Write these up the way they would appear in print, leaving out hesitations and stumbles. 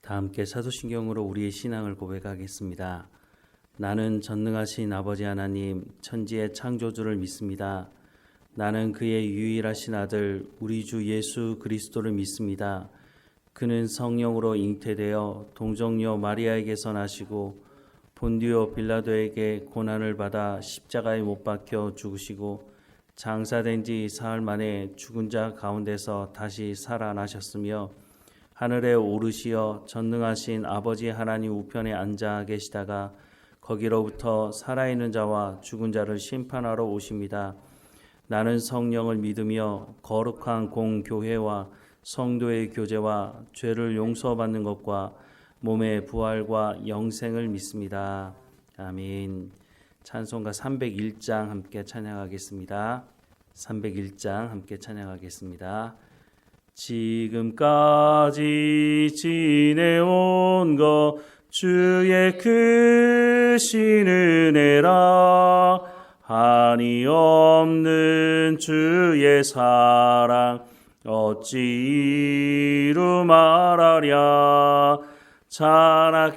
다 함께 사도신경으로 우리의 신앙을 고백하겠습니다. 나는 전능하신 아버지 하나님, 천지의 창조주를 믿습니다. 나는 그의 유일하신 아들 우리 주 예수 그리스도를 믿습니다. 그는 성령으로 잉태되어 동정녀 마리아에게서 나시고 본디오 빌라도에게 고난을 받아 십자가에 못 박혀 죽으시고 장사된 지 사흘 만에 죽은 자 가운데서 다시 살아나셨으며 하늘에 오르시어 전능하신 아버지 하나님 우편에 앉아 계시다가 거기로부터 살아있는 자와 죽은 자를 심판하러 오십니다. 나는 성령을 믿으며 거룩한 공교회와 성도의 교제와 죄를 용서받는 것과 몸의 부활과 영생을 믿습니다. 아멘. 찬송가 301장 함께 찬양하겠습니다. 301장 함께 찬양하겠습니다. 지금까지 지내온 것 주의 크신 은혜라. 한이 없는 주의 사랑 어찌 이루 말하랴.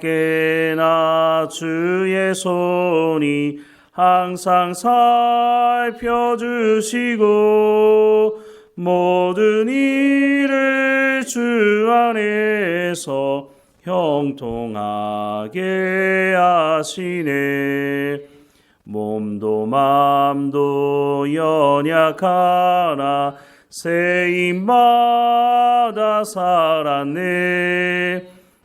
자나깨나 주의 손이 항상 살펴주시고 모든 일을 주 안에서 형통하게 하시네. 몸도 맘도 연약하나 세임받아 살았네.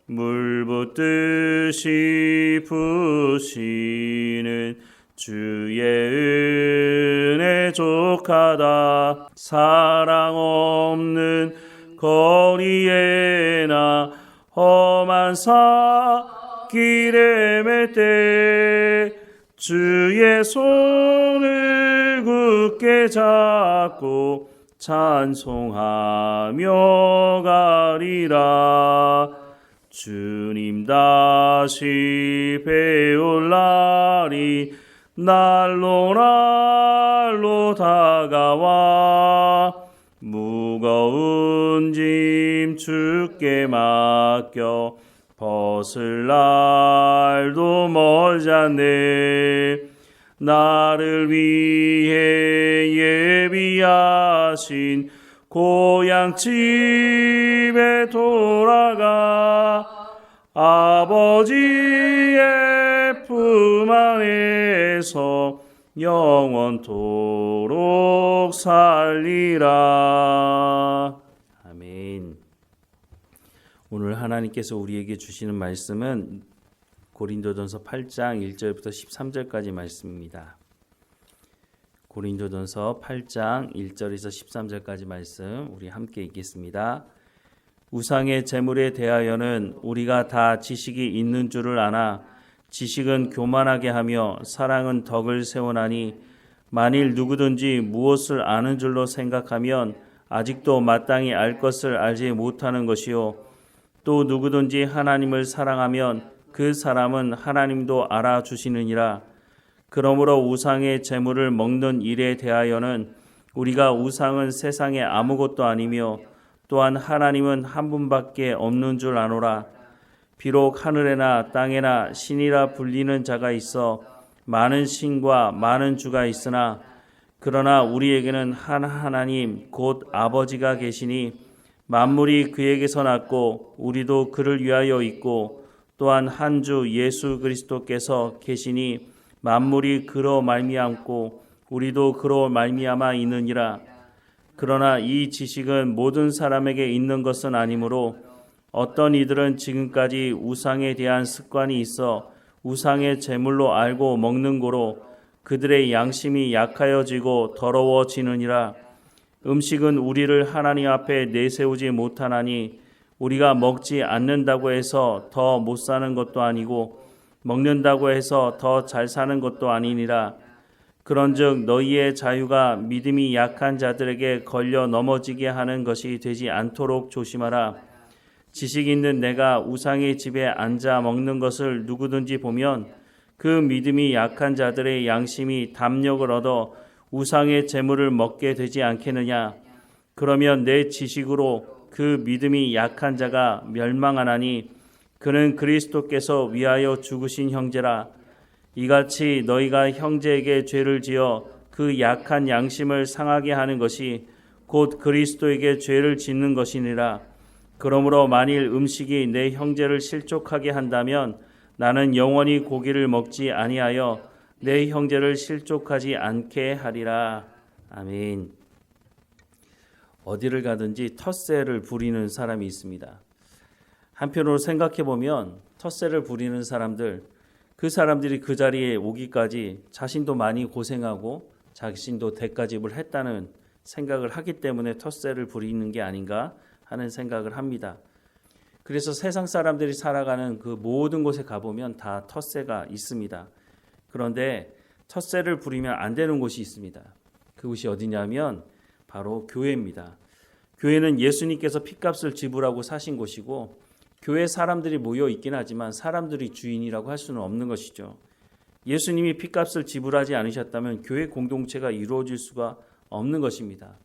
물 붓듯이 부시는 주의 은혜 족하다. 사랑 없는 거리에나 험한 길에 맬 때 주의 손을 굳게 잡고 찬송하며 가리라. 주님 다시 배울 날이 날로 다가와 무거운 짐 주께 맡겨 벗을 날도 멀지 않네. 나를 위해 예비하신 고향 집에 돌아가 아버지의 품 안에서 영원토록 살리라. 아멘. 오늘 하나님께서 우리에게 주시는 말씀은 고린도전서 8장 1절부터 13절까지 말씀입니다. 고린도전서 8장 1절에서 13절까지 말씀 우리 함께 읽겠습니다. 우상의 제물에 대하여는 우리가 다 지식이 있는 줄을 아나 지식은 교만하게 하며 사랑은 덕을 세우나니 만일 누구든지 무엇을 아는 줄로 생각하면 아직도 마땅히 알 것을 알지 못하는 것이요 또 누구든지 하나님을 사랑하면 그 사람은 하나님도 알아주시느니라. 그러므로 우상의 제물을 먹는 일에 대하여는 우리가 우상은 세상에 아무것도 아니며 또한 하나님은 한 분밖에 없는 줄 아노라. 비록 하늘에나 땅에나 신이라 불리는 자가 있어 많은 신과 많은 주가 있으나 그러나 우리에게는 한 하나님 곧 아버지가 계시니 만물이 그에게서 났고 우리도 그를 위하여 있고 또한 한 주 예수 그리스도께서 계시니 만물이 그로 말미암고 우리도 그로 말미암아 있느니라. 그러나 이 지식은 모든 사람에게 있는 것은 아니므로 어떤 이들은 지금까지 우상에 대한 습관이 있어 우상의 제물로 알고 먹는 고로 그들의 양심이 약하여지고 더러워지느니라. 음식은 우리를 하나님 앞에 내세우지 못하나니 우리가 먹지 않는다고 해서 더 못 사는 것도 아니고 먹는다고 해서 더 잘 사는 것도 아니니라. 그런즉 너희의 자유가 믿음이 약한 자들에게 걸려 넘어지게 하는 것이 되지 않도록 조심하라. 지식 있는 내가 우상의 집에 앉아 먹는 것을 누구든지 보면 그 믿음이 약한 자들의 양심이 담력을 얻어 우상의 제물을 먹게 되지 않겠느냐. 그러면 내 지식으로 그 믿음이 약한 자가 멸망하나니 그는 그리스도께서 위하여 죽으신 형제라. 이같이 너희가 형제에게 죄를 지어 그 약한 양심을 상하게 하는 것이 곧 그리스도에게 죄를 짓는 것이니라. 그러므로 만일 음식이 내 형제를 실족하게 한다면 나는 영원히 고기를 먹지 아니하여 내 형제를 실족하지 않게 하리라. 아멘. 어디를 가든지 텃세를 부리는 사람이 있습니다. 한편으로 생각해 보면 텃세를 부리는 사람들, 그 사람들이 그 자리에 오기까지 자신도 많이 고생하고 자신도 대가집을 했다는 생각을 하기 때문에 텃세를 부리는 게 아닌가 하는 생각을 합니다. 그래서 세상 사람들이 살아가는 그 모든 곳에 가보면 다 텃세가 있습니다. 그런데 텃세를 부리면 안 되는 곳이 있습니다. 그곳이 어디냐면 바로 교회입니다. 교회는 예수님께서 핏값을 지불하고 사신 곳이고 교회 사람들이 모여 있긴 하지만 사람들이 주인이라고 할 수는 없는 것이죠. 예수님이 핏값을 지불하지 않으셨다면 교회 공동체가 이루어질 수가 없는 것입니다.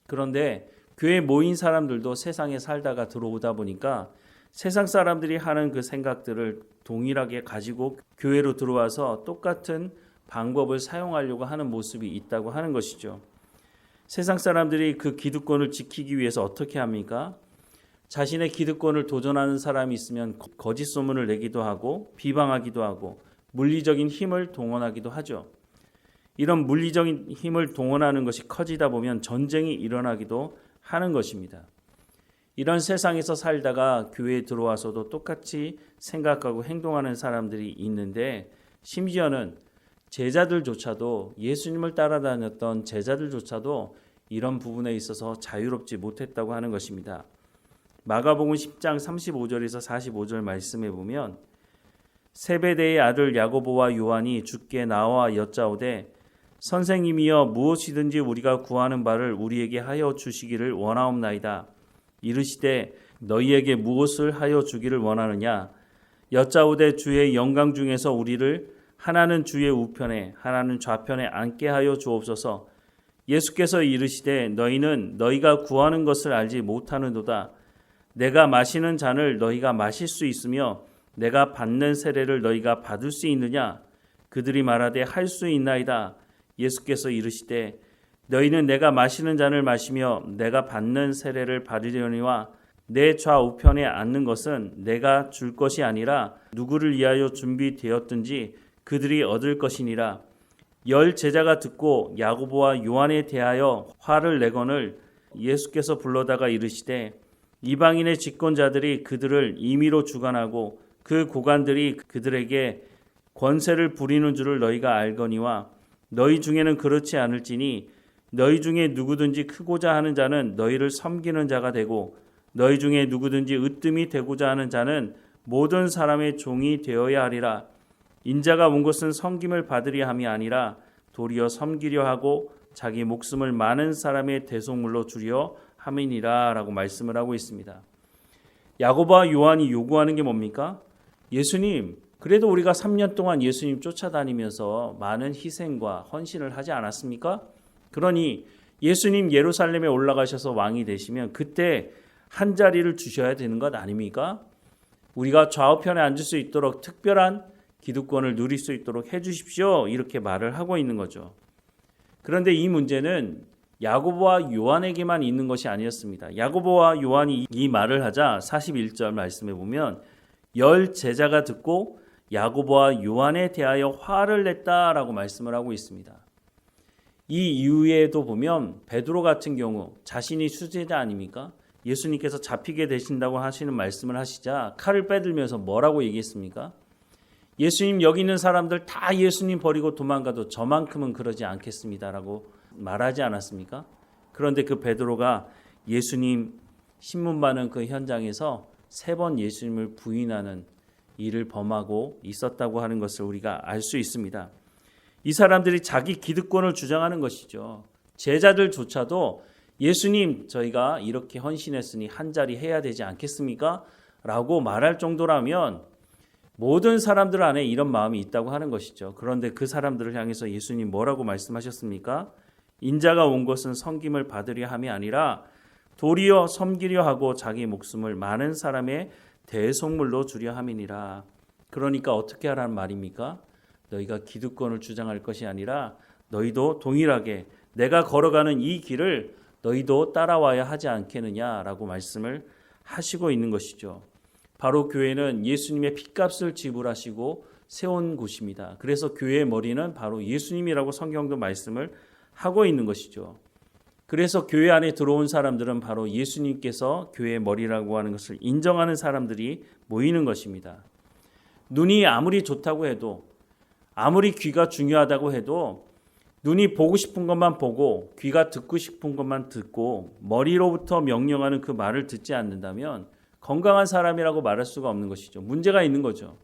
그런데 교회에 모인 사람들도 세상에 살다가 들어오다 보니까 세상 사람들이 하는 그 생각들을 동일하게 가지고 교회로 들어와서 똑같은 방법을 사용하려고 하는 모습이 있다고 하는 것이죠. 세상 사람들이 그 기득권을 지키기 위해서 어떻게 합니까? 자신의 기득권을 도전하는 사람이 있으면 거짓 소문을 내기도 하고 비방하기도 하고 물리적인 힘을 동원하기도 하죠. 이런 물리적인 힘을 동원하는 것이 커지다 보면 전쟁이 일어나기도 하는 것입니다. 이런 세상에서 살다가 교회에 들어와서도 똑같이 생각하고 행동하는 사람들이 있는데 심지어는 제자들조차도 예수님을 따라다녔던 제자들조차도 이런 부분에 있어서 자유롭지 못했다고 하는 것입니다. 마가복음 10장 35절에서 45절 말씀에 보면 세베대의 아들 야고보와 요한이 주께 나와 여짜오되 선생님이여 무엇이든지 우리가 구하는 바를 우리에게 하여 주시기를 원하옵나이다. 이르시되 너희에게 무엇을 하여 주기를 원하느냐? 여짜오되 주의 영광 중에서 우리를 하나는 주의 우편에 하나는 좌편에 앉게 하여 주옵소서. 예수께서 이르시되 너희는 너희가 구하는 것을 알지 못하는도다. 내가 마시는 잔을 너희가 마실 수 있으며 내가 받는 세례를 너희가 받을 수 있느냐? 그들이 말하되 할 수 있나이다. 예수께서 이르시되 너희는 내가 마시는 잔을 마시며 내가 받는 세례를 받으려니와 내 좌우편에 앉는 것은 내가 줄 것이 아니라 누구를 위하여 준비되었든지 그들이 얻을 것이니라. 열 제자가 듣고 야고보와 요한에 대하여 화를 내거늘 예수께서 불러다가 이르시되 이방인의 집권자들이 그들을 임의로 주관하고 그 고관들이 그들에게 권세를 부리는 줄을 너희가 알거니와 너희 중에는 그렇지 않을지니 너희 중에 누구든지 크고자 하는 자는 너희를 섬기는 자가 되고 너희 중에 누구든지 으뜸이 되고자 하는 자는 모든 사람의 종이 되어야 하리라. 인자가 온 것은 섬김을 받으려 함이 아니라 도리어 섬기려 하고 자기 목숨을 많은 사람의 대속물로 주려 함이니라 라고 말씀을 하고 있습니다. 야고보와 요한이 요구하는 게 뭡니까? 예수님, 그래도 우리가 3년 동안 예수님 쫓아다니면서 많은 희생과 헌신을 하지 않았습니까? 그러니 예수님 예루살렘에 올라가셔서 왕이 되시면 그때 한 자리를 주셔야 되는 것 아닙니까? 우리가 좌우편에 앉을 수 있도록 특별한 기득권을 누릴 수 있도록 해주십시오. 이렇게 말을 하고 있는 거죠. 그런데 이 문제는 야고보와 요한에게만 있는 것이 아니었습니다. 야고보와 요한이 이 말을 하자 41절 말씀에 보면 열 제자가 듣고 야고보와 요한에 대하여 화를 냈다라고 말씀을 하고 있습니다. 이 이후에도 보면 베드로 같은 경우 자신이 수제자 아닙니까? 예수님께서 잡히게 되신다고 하시는 말씀을 하시자 칼을 빼들면서 뭐라고 얘기했습니까? 예수님 여기 있는 사람들 다 예수님 버리고 도망가도 저만큼은 그러지 않겠습니다라고 말하지 않았습니까? 그런데 그 베드로가 예수님 신문 받는 그 현장에서 3번 예수님을 부인하는 일을 범하고 있었다고 하는 것을 우리가 알 수 있습니다. 이 사람들이 자기 기득권을 주장하는 것이죠. 제자들조차도 예수님 저희가 이렇게 헌신했으니 한 자리 해야 되지 않겠습니까? 라고 말할 정도라면 모든 사람들 안에 이런 마음이 있다고 하는 것이죠. 그런데 그 사람들을 향해서 예수님 뭐라고 말씀하셨습니까? 인자가 온 것은 섬김을 받으려 함이 아니라 도리어 섬기려 하고 자기 목숨을 많은 사람의 대속물로 주려 함이니라. 그러니까 어떻게 하라는 말입니까? 너희가 기득권을 주장할 것이 아니라 너희도 동일하게 내가 걸어가는 이 길을 너희도 따라와야 하지 않겠느냐라고 말씀을 하시고 있는 것이죠. 바로 교회는 예수님의 핏값을 지불하시고 세운 곳입니다. 그래서 교회의 머리는 바로 예수님이라고 성경도 말씀을 하고 있는 것이죠. 그래서 교회 안에 들어온 사람들은 바로 예수님께서 교회의 머리라고 하는 것을 인정하는 사람들이 모이는 것입니다. 눈이 아무리 좋다고 해도, 아무리 귀가 중요하다고 해도 눈이 보고 싶은 것만 보고 귀가 듣고 싶은 것만 듣고 머리로부터 명령하는 그 말을 듣지 않는다면 건강한 사람이라고 말할 수가 없는 것이죠. 문제가 있는 거죠.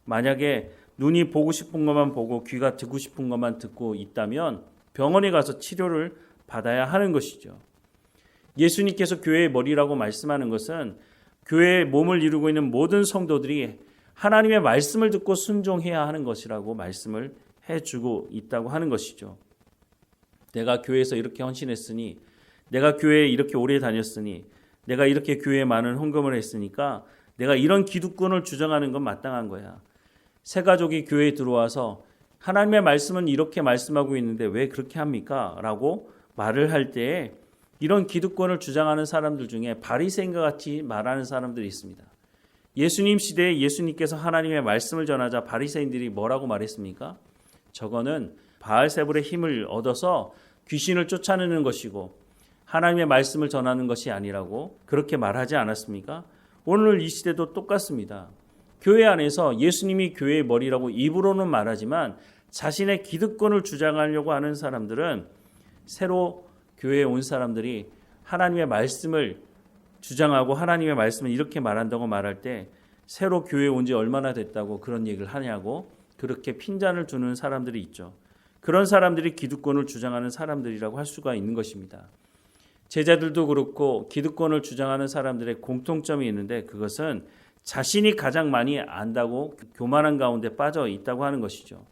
만약에 눈이 보고 싶은 것만 보고 귀가 듣고 싶은 것만 듣고 있다면 병원에 가서 치료를 받아야 하는 것이죠. 예수님께서 교회의 머리라고 말씀하는 것은 교회의 몸을 이루고 있는 모든 성도들이 하나님의 말씀을 듣고 순종해야 하는 것이라고 말씀을 해주고 있다고 하는 것이죠. 내가 교회에서 이렇게 헌신했으니, 내가 교회에 이렇게 오래 다녔으니, 내가 이렇게 교회에 많은 헌금을 했으니까 내가 이런 기득권을 주장하는 건 마땅한 거야. 새 가족이 교회에 들어와서 하나님의 말씀은 이렇게 말씀하고 있는데 왜 그렇게 합니까? 라고 말을 할 때에 이런 기득권을 주장하는 사람들 중에 바리새인과 같이 말하는 사람들이 있습니다. 예수님 시대에 예수님께서 하나님의 말씀을 전하자 바리새인들이 뭐라고 말했습니까? 저거는 바알세불의 힘을 얻어서 귀신을 쫓아내는 것이고 하나님의 말씀을 전하는 것이 아니라고 그렇게 말하지 않았습니까? 오늘 이 시대도 똑같습니다. 교회 안에서 예수님이 교회의 머리라고 입으로는 말하지만 자신의 기득권을 주장하려고 하는 사람들은 새로 교회에 온 사람들이 하나님의 말씀을 주장하고 하나님의 말씀을 이렇게 말한다고 말할 때 새로 교회에 온 지 얼마나 됐다고 그런 얘기를 하냐고 그렇게 핀잔을 주는 사람들이 있죠. 그런 사람들이 기득권을 주장하는 사람들이라고 할 수가 있는 것입니다. 제자들도 그렇고 기득권을 주장하는 사람들의 공통점이 있는데 그것은 자신이 가장 많이 안다고 교만한 가운데 빠져 있다고 하는 것이죠.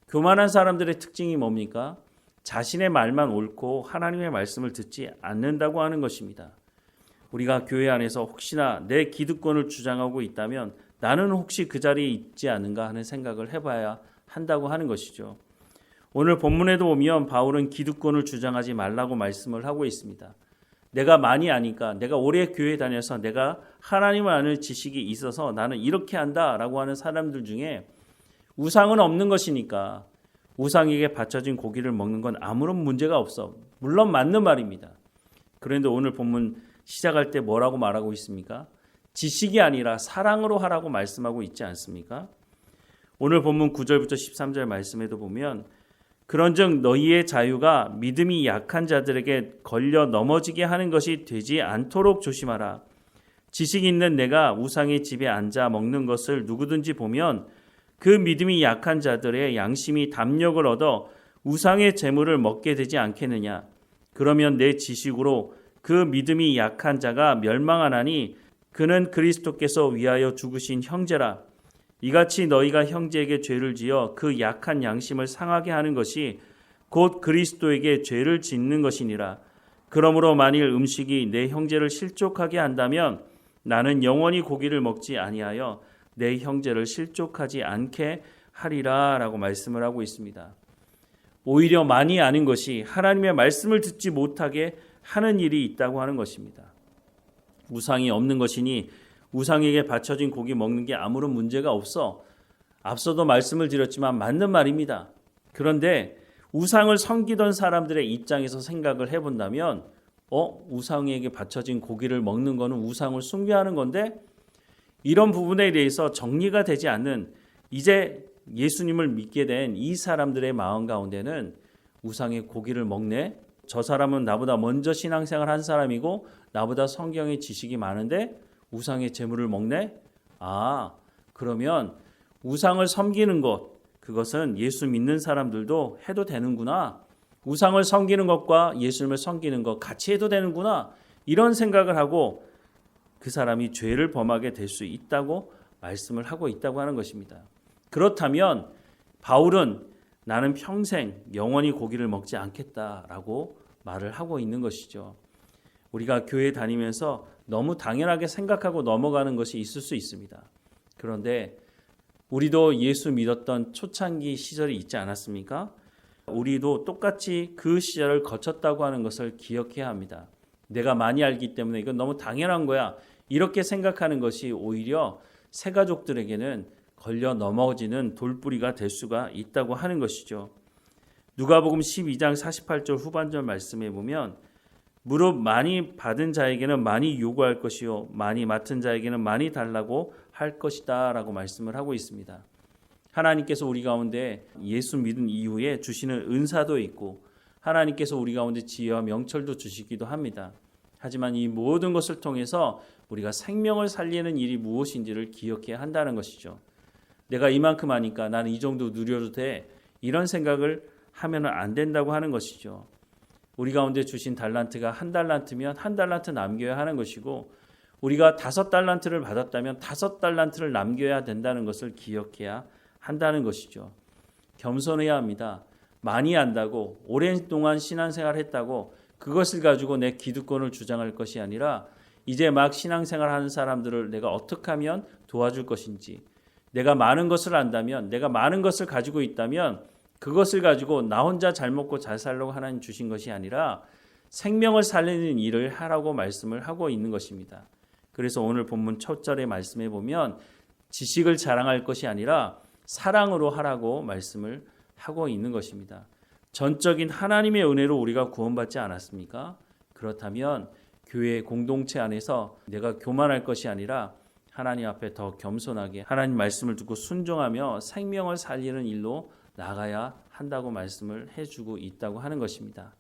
교만한 사람들의 특징이 뭡니까? 자신의 말만 옳고 하나님의 말씀을 듣지 않는다고 하는 것입니다. 우리가 교회 안에서 혹시나 내 기득권을 주장하고 있다면 나는 혹시 그 자리에 있지 않은가 하는 생각을 해봐야 한다고 하는 것이죠. 오늘 본문에도 보면 바울은 기득권을 주장하지 말라고 말씀을 하고 있습니다. 내가 많이 아니까, 내가 오래 교회 다녀서 내가 하나님을 아는 지식이 있어서 나는 이렇게 한다라고 하는 사람들 중에 우상은 없는 것이니까 우상에게 바쳐진 고기를 먹는 건 아무런 문제가 없어. 물론 맞는 말입니다. 그런데 오늘 본문 시작할 때 뭐라고 말하고 있습니까? 지식이 아니라 사랑으로 하라고 말씀하고 있지 않습니까? 오늘 본문 9절부터 13절 말씀에도 보면 그런즉 너희의 자유가 믿음이 약한 자들에게 걸려 넘어지게 하는 것이 되지 않도록 조심하라. 지식 있는 내가 우상의 집에 앉아 먹는 것을 누구든지 보면 그 믿음이 약한 자들의 양심이 담력을 얻어 우상의 재물을 먹게 되지 않겠느냐. 그러면 내 지식으로 그 믿음이 약한 자가 멸망하나니 그는 그리스도께서 위하여 죽으신 형제라. 이같이 너희가 형제에게 죄를 지어 그 약한 양심을 상하게 하는 것이 곧 그리스도에게 죄를 짓는 것이니라. 그러므로 만일 음식이 내 형제를 실족하게 한다면 나는 영원히 고기를 먹지 아니하여 내 형제를 실족하지 않게 하리라 라고 말씀을 하고 있습니다. 오히려 많이 아는 것이 하나님의 말씀을 듣지 못하게 하는 일이 있다고 하는 것입니다. 우상이 없는 것이니 우상에게 바쳐진 고기 먹는 게 아무런 문제가 없어. 앞서도 말씀을 드렸지만 맞는 말입니다. 그런데 우상을 섬기던 사람들의 입장에서 생각을 해본다면 우상에게 바쳐진 고기를 먹는 거는 우상을 숭배하는 건데 이런 부분에 대해서 정리가 되지 않는 이제 예수님을 믿게 된 이 사람들의 마음 가운데는 우상의 고기를 먹네? 저 사람은 나보다 먼저 신앙생활 한 사람이고 나보다 성경의 지식이 많은데 우상의 재물을 먹네? 그러면 우상을 섬기는 것, 그것은 예수 믿는 사람들도 해도 되는구나. 우상을 섬기는 것과 예수님을 섬기는 것 같이 해도 되는구나. 이런 생각을 하고 그 사람이 죄를 범하게 될 수 있다고 말씀을 하고 있다고 하는 것입니다. 그렇다면 바울은 나는 평생 영원히 고기를 먹지 않겠다라고 말을 하고 있는 것이죠. 우리가 교회 다니면서 너무 당연하게 생각하고 넘어가는 것이 있을 수 있습니다. 그런데 우리도 예수 믿었던 초창기 시절이 있지 않았습니까? 우리도 똑같이 그 시절을 거쳤다고 하는 것을 기억해야 합니다. 내가 많이 알기 때문에 이건 너무 당연한 거야. 이렇게 생각하는 것이 오히려 새 가족들에게는 걸려 넘어지는 돌뿌리가 될 수가 있다고 하는 것이죠. 누가복음 12장 48절 후반절 말씀에 보면 무릇 많이 받은 자에게는 많이 요구할 것이요 많이 맡은 자에게는 많이 달라고 할 것이다 라고 말씀을 하고 있습니다. 하나님께서 우리 가운데 예수 믿은 이후에 주시는 은사도 있고 하나님께서 우리 가운데 지혜와 명철도 주시기도 합니다. 하지만 이 모든 것을 통해서 우리가 생명을 살리는 일이 무엇인지를 기억해야 한다는 것이죠. 내가 이만큼 하니까 나는 이 정도 누려도 돼. 이런 생각을 하면 안 된다고 하는 것이죠. 우리 가운데 주신 달란트가 1달란트면 1달란트 남겨야 하는 것이고 우리가 5달란트를 받았다면 5달란트를 남겨야 된다는 것을 기억해야 한다는 것이죠. 겸손해야 합니다. 많이 안다고 오랜 동안 신앙생활을 했다고 그것을 가지고 내 기득권을 주장할 것이 아니라 이제 막 신앙생활하는 사람들을 내가 어떻게 하면 도와줄 것인지 내가 많은 것을 안다면 내가 많은 것을 가지고 있다면 그것을 가지고 나 혼자 잘 먹고 잘 살려고 하나님 주신 것이 아니라 생명을 살리는 일을 하라고 말씀을 하고 있는 것입니다. 그래서 오늘 본문 첫 절의 말씀에 보면 지식을 자랑할 것이 아니라 사랑으로 하라고 말씀을 하고 있는 것입니다. 전적인 하나님의 은혜로 우리가 구원받지 않았습니까? 그렇다면 교회 공동체 안에서 내가 교만할 것이 아니라 하나님 앞에 더 겸손하게 하나님 말씀을 듣고 순종하며 생명을 살리는 일로 나가야 한다고 말씀을 해주고 있다고 하는 것입니다.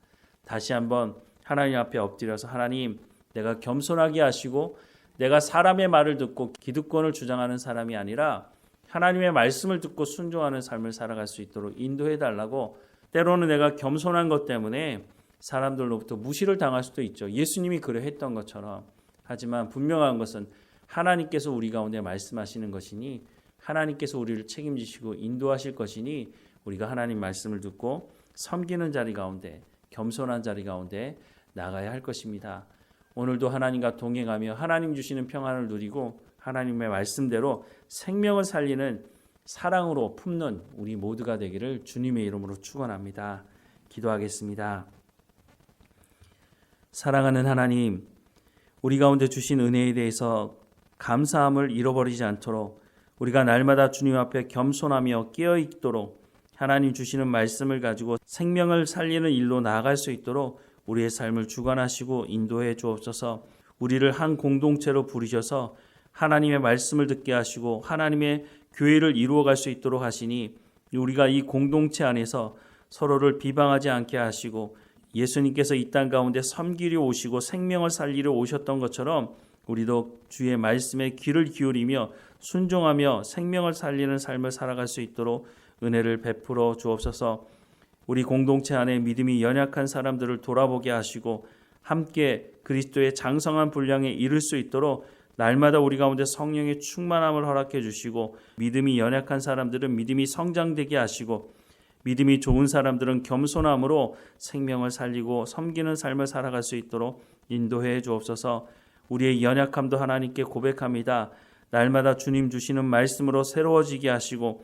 다시 한번 하나님 앞에 엎드려서 하나님 내가 겸손하게 하시고 내가 사람의 말을 듣고 기득권을 주장하는 사람이 아니라 하나님의 말씀을 듣고 순종하는 삶을 살아갈 수 있도록 인도해달라고 때로는 내가 겸손한 것 때문에 사람들로부터 무시를 당할 수도 있죠. 예수님이 그래 했던 것처럼. 하지만 분명한 것은 하나님께서 우리 가운데 말씀하시는 것이니 하나님께서 우리를 책임지시고 인도하실 것이니 우리가 하나님 말씀을 듣고 섬기는 자리 가운데 겸손한 자리 가운데 나가야 할 것입니다. 오늘도 하나님과 동행하며 하나님 주시는 평안을 누리고 하나님의 말씀대로 생명을 살리는 사랑으로 품는 우리 모두가 되기를 주님의 이름으로 축원합니다. 기도하겠습니다. 사랑하는 하나님, 우리 가운데 주신 은혜에 대해서 감사함을 잃어버리지 않도록 우리가 날마다 주님 앞에 겸손하며 깨어있도록 하나님 주시는 말씀을 가지고 생명을 살리는 일로 나아갈 수 있도록 우리의 삶을 주관하시고 인도해 주옵소서. 우리를 한 공동체로 부르셔서 하나님의 말씀을 듣게 하시고 하나님의 교회를 이루어갈 수 있도록 하시니 우리가 이 공동체 안에서 서로를 비방하지 않게 하시고 예수님께서 이 땅 가운데 섬기려 오시고 생명을 살리려 오셨던 것처럼 우리도 주의 말씀에 귀를 기울이며 순종하며 생명을 살리는 삶을 살아갈 수 있도록 은혜를 베풀어 주옵소서. 우리 공동체 안에 믿음이 연약한 사람들을 돌아보게 하시고 함께 그리스도의 장성한 분량에 이를 수 있도록 날마다 우리 가운데 성령의 충만함을 허락해 주시고 믿음이 연약한 사람들은 믿음이 성장되게 하시고 믿음이 좋은 사람들은 겸손함으로 생명을 살리고 섬기는 삶을 살아갈 수 있도록 인도해 주옵소서. 우리의 연약함도 하나님께 고백합니다. 날마다 주님 주시는 말씀으로 새로워지게 하시고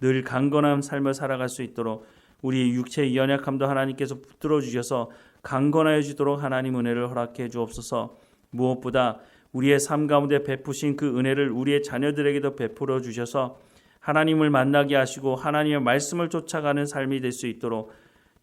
늘 강건한 삶을 살아갈 수 있도록 우리의 육체의 연약함도 하나님께서 붙들어 주셔서 강건해지도록 하나님 은혜를 허락해 주옵소서. 무엇보다 우리의 삶 가운데 베푸신 그 은혜를 우리의 자녀들에게도 베풀어 주셔서 하나님을 만나게 하시고 하나님의 말씀을 쫓아가는 삶이 될 수 있도록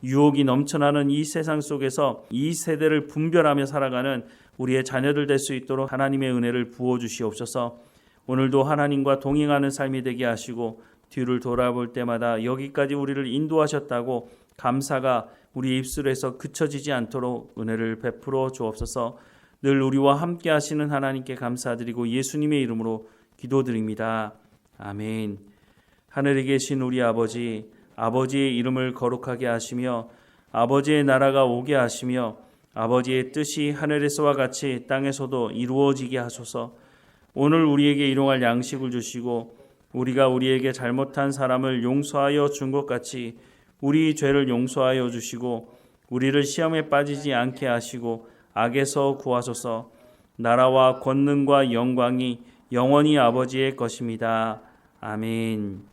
유혹이 넘쳐나는 이 세상 속에서 이 세대를 분별하며 살아가는 우리의 자녀들 될 수 있도록 하나님의 은혜를 부어주시옵소서. 오늘도 하나님과 동행하는 삶이 되게 하시고 뒤를 돌아볼 때마다 여기까지 우리를 인도하셨다고 감사가 우리 입술에서 그쳐지지 않도록 은혜를 베풀어 주옵소서. 늘 우리와 함께 하시는 하나님께 감사드리고 예수님의 이름으로 기도드립니다. 아멘. 하늘에 계신 우리 아버지, 아버지의 이름을 거룩하게 하시며 아버지의 나라가 오게 하시며 아버지의 뜻이 하늘에서와 같이 땅에서도 이루어지게 하소서. 오늘 우리에게 일용할 양식을 주시고 우리가 우리에게 잘못한 사람을 용서하여 준 것 같이 우리 죄를 용서하여 주시고 우리를 시험에 빠지지 않게 하시고 악에서 구하소서. 나라와 권능과 영광이 영원히 아버지의 것입니다. 아멘.